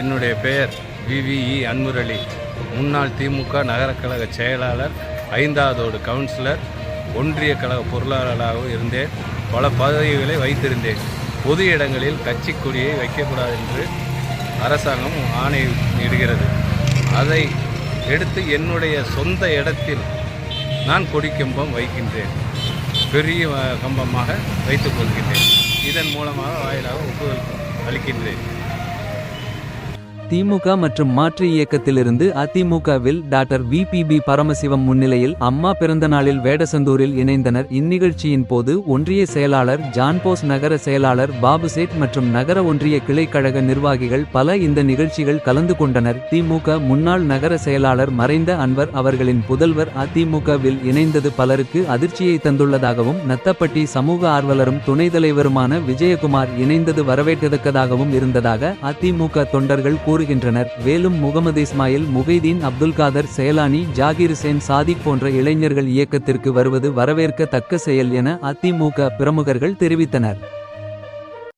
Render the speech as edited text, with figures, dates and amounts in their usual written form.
என்னுடைய பெயர் விவிஇ அன்முரளி. முன்னாள் திமுக நகரக்கழக செயலாளர், 5வது கவுன்சிலர், ஒன்றிய கழக பொருளாளராகவும் இருந்தேன். பல பதவிகளை வைத்திருந்தேன். பொது இடங்களில் கட்சி கொடியை வைக்கக்கூடாது என்று அரசாங்கம் ஆணையிடுகிறது. அதை எடுத்து என்னுடைய சொந்த இடத்தில் நான் கொடிக்கம்பம் வைக்கின்றேன். பெரிய கம்பமாக வைத்துக் கொள்கின்றேன். இதன் மூலமாக வாயிலாக ஒப்புதல் அளிக்கின்றேன். திமுக மற்றும் மாற்று இயக்கத்திலிருந்து அதிமுகவில் டாக்டர் விபிபி பரமசிவம் முன்னிலையில் அம்மா பிறந்தநாளில் வேடசந்தூரில் இணைந்தனர். இந்நிகழ்ச்சியின் போது ஒன்றிய செயலாளர் ஜான்போஸ், நகர செயலாளர் பாபுசேட் மற்றும் நகர ஒன்றிய கிளைக்கழக நிர்வாகிகள் பல இந்த நிகழ்ச்சிகள் கலந்து கொண்டனர். திமுக முன்னாள் நகர செயலாளர் மறைந்த அன்வர் அவர்களின் புதல்வர் அதிமுகவில் இணைந்தது பலருக்கு அதிர்ச்சியை தந்துள்ளதாகவும், நத்தப்பட்டி சமூக ஆர்வலரும் துணைத் தலைவருமான விஜயகுமார் இணைந்தது வரவேற்கத்தக்கதாகவும் இருந்ததாக அதிமுக தொண்டர்கள் கூறுகின்றனர். வேலும், முகமது இஸ்மாயில், முகைதீன், அப்துல்காதர், செயலானி, ஜாகிர் ஹுசேன், சாதிக் போன்ற இளைஞர்கள் இயக்கத்திற்கு வருவது வரவேற்க தக்க செயல் என அதிமுக பிரமுகர்கள் தெரிவித்தனர்.